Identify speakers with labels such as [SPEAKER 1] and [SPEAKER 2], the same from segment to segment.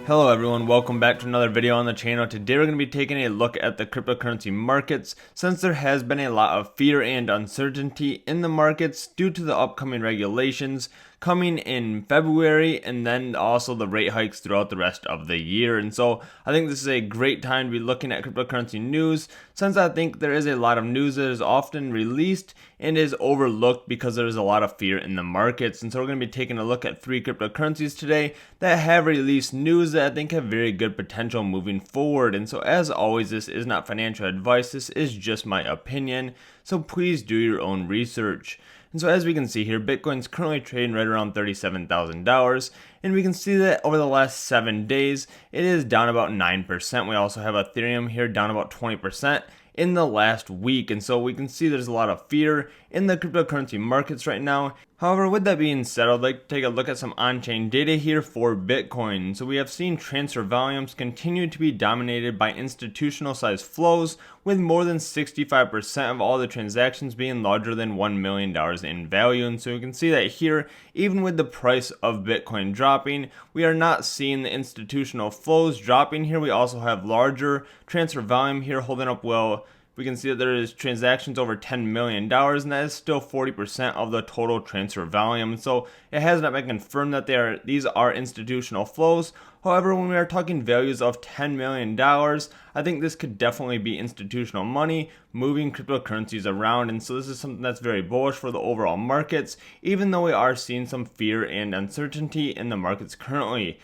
[SPEAKER 1] Hello everyone, welcome back to another video on the channel. Today we're going to be taking a look at the cryptocurrency markets since there has been a lot of fear and uncertainty in the markets due to the upcoming regulations coming in February and then also the rate hikes throughout the rest of the year. And so I think this is a great time to be looking at cryptocurrency news since I think there is a lot of news that is often released and is overlooked because there's a lot of fear in the markets. And so we're going to be taking a look at 3 cryptocurrencies today that have released news that I think have very good potential moving forward. And so as always, this is not financial advice, this is just my opinion, so please do your own research. And so as we can see here, Bitcoin's currently trading right around $37,000, and we can see that over the last 7 days, it is down about 9%. We also have Ethereum here down about 20% in the last week, and so we can see there's a lot of fear in the cryptocurrency markets right now. However, with that being said, I'd like to take a look at some on-chain data here for Bitcoin. So we have seen transfer volumes continue to be dominated by institutional sized flows, with more than 65% of all the transactions being larger than $1 million in value. And so you can see that here, even with the price of Bitcoin dropping, we are not seeing the institutional flows dropping here. We also have larger transfer volume here holding up well. We can see that there is transactions over $10 million, and that is still 40% of the total transfer volume. So it has not been confirmed that these are institutional flows. However, when we are talking values of $10 million, I think this could definitely be institutional money moving cryptocurrencies around. And so this is something that's very bullish for the overall markets, even though we are seeing some fear and uncertainty in the markets currently.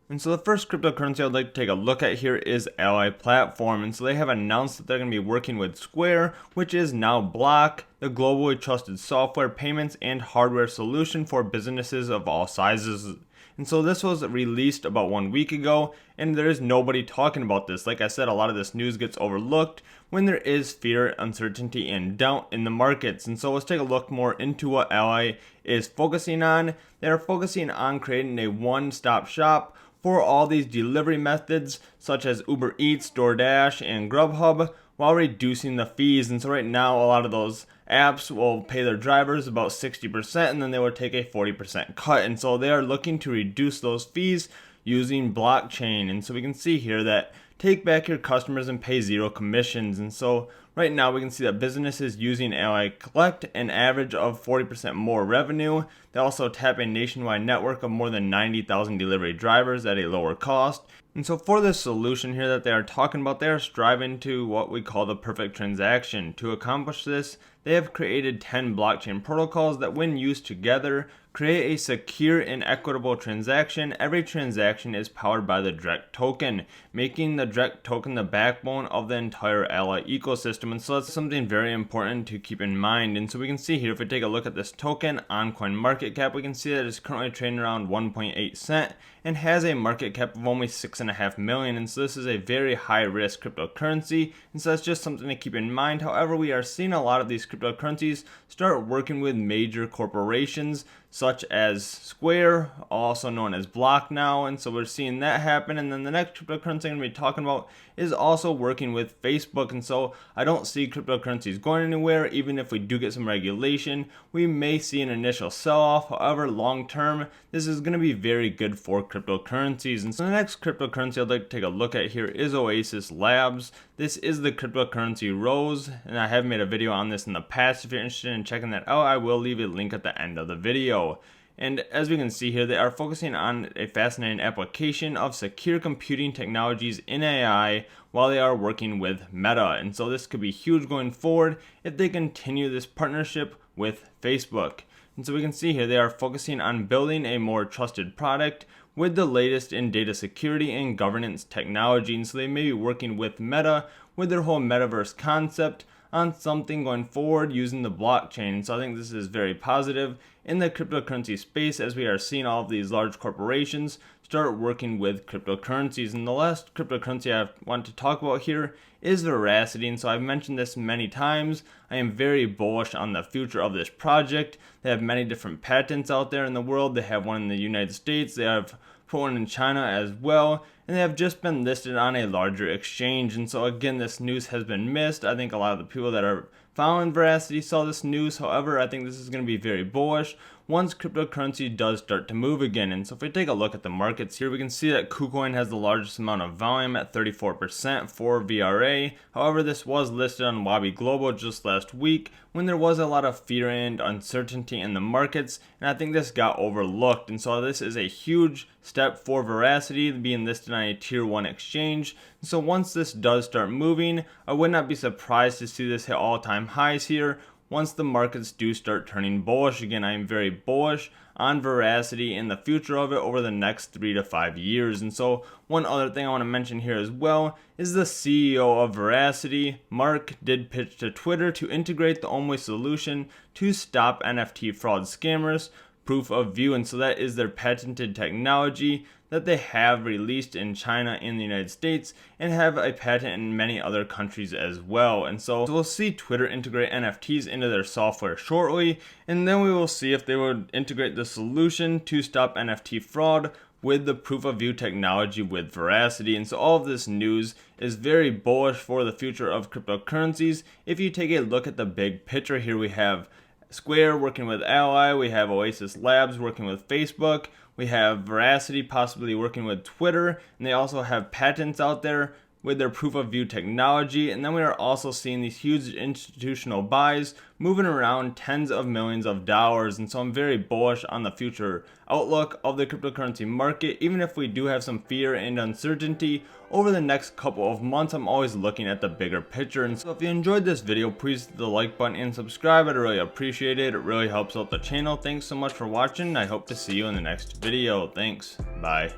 [SPEAKER 1] And so the first cryptocurrency I'd like to take a look at here is Ally Platform. And so they have announced that they're going to be working with Square, which is now Block, the globally trusted software, payments, and hardware solution for businesses of all sizes. And so this was released about 1 week ago, and there is nobody talking about this. Like I said, a lot of this news gets overlooked when there is fear, uncertainty, and doubt in the markets. And so let's take a look more into what Ally is focusing on. They're focusing on creating a one-stop shop for all these delivery methods such as Uber Eats, DoorDash, and Grubhub, while reducing the fees. And so right now a lot of those apps will pay their drivers about 60%, and then they will take a 40% cut. And so they are looking to reduce those fees using blockchain. And so we can see here that take back your customers and pay 0 commissions. And so right now we can see that businesses using Ally collect an average of 40% more revenue. They also tap a nationwide network of more than 90,000 delivery drivers at a lower cost. And so for this solution here that they are talking about, they are striving to what we call the perfect transaction. To accomplish this, they have created 10 blockchain protocols that, when used together, create a secure and equitable transaction. Every transaction is powered by the DRCT token, making the DRCT token the backbone of the entire Ally ecosystem. And so that's something very important to keep in mind. And so we can see here, if we take a look at this token on CoinMarketCap, we can see that it's currently trading around 1.8 cent and has a market cap of only 6.5 million. And so this is a very high risk cryptocurrency, and so that's just something to keep in mind. However, we are seeing a lot of these cryptocurrencies start working with major corporations such as Square, also known as Block now, and so we're seeing that happen. And then the next cryptocurrency I'm going to be talking about is also working with Facebook, and so I don't see cryptocurrencies going anywhere. Even if we do get some regulation, we may see an initial sell-off. However, long term, this is going to be very good for cryptocurrencies. And so the next cryptocurrency I'd like to take a look at here is Oasis Labs. This is the cryptocurrency Rose, and I have made a video on this in the past. If you're interested in checking that out, I will leave a link at the end of the video. And as we can see here, they are focusing on a fascinating application of secure computing technologies in AI while they are working with Meta. And so this could be huge going forward if they continue this partnership with Facebook. And so we can see here they are focusing on building a more trusted product with the latest in data security and governance technology. And so they may be working with Meta with their whole metaverse concept on something going forward using the blockchain. And so I think this is very positive in the cryptocurrency space, as we are seeing all of these large corporations start working with cryptocurrencies. And the last cryptocurrency I want to talk about here is Veracity. And so I've mentioned this many times. I am very bullish on the future of this project. They have many different patents out there in the world. They have one in the United States. They have put one in China as well, and they have just been listed on a larger exchange. And so again, this news has been missed. I think a lot of the people that are following Veracity saw this news. However, I think this is going to be very bullish once cryptocurrency does start to move again. And so if we take a look at the markets here, we can see that KuCoin has the largest amount of volume at 34% for VRA. However, this was listed on Wabi Global just last week when there was a lot of fear and uncertainty in the markets, and I think this got overlooked. And so this is a huge step for Veracity being listed on a tier 1 exchange. So once this does start moving, I would not be surprised to see this hit all-time highs here once the markets do start turning bullish again. I am very bullish on Veracity and the future of it over the next 3 to 5 years. And so one other thing I want to mention here as well is the CEO of Veracity, Mark, did pitch to Twitter to integrate the only solution to stop NFT fraud scammers, proof of view. And so that is their patented technology that they have released in China and the United States and have a patent in many other countries as well. And so we'll see Twitter integrate NFTs into their software shortly, and then we will see if they would integrate the solution to stop NFT fraud with the proof of view technology with Veracity. And so all of this news is very bullish for the future of cryptocurrencies. If you take a look at the big picture here, we have Square working with Ally, we have Oasis Labs working with Facebook, we have Veracity possibly working with Twitter, and they also have patents out there with their proof of view technology. And then we are also seeing these huge institutional buys moving around tens of millions of dollars. And so I'm very bullish on the future outlook of the cryptocurrency market. Even if we do have some fear and uncertainty over the next couple of months, I'm always looking at the bigger picture. And so if you enjoyed this video, please hit the like button and subscribe. I'd really appreciate it. It really helps out the channel. Thanks so much for watching. I hope to see you in the next video. Thanks. Bye.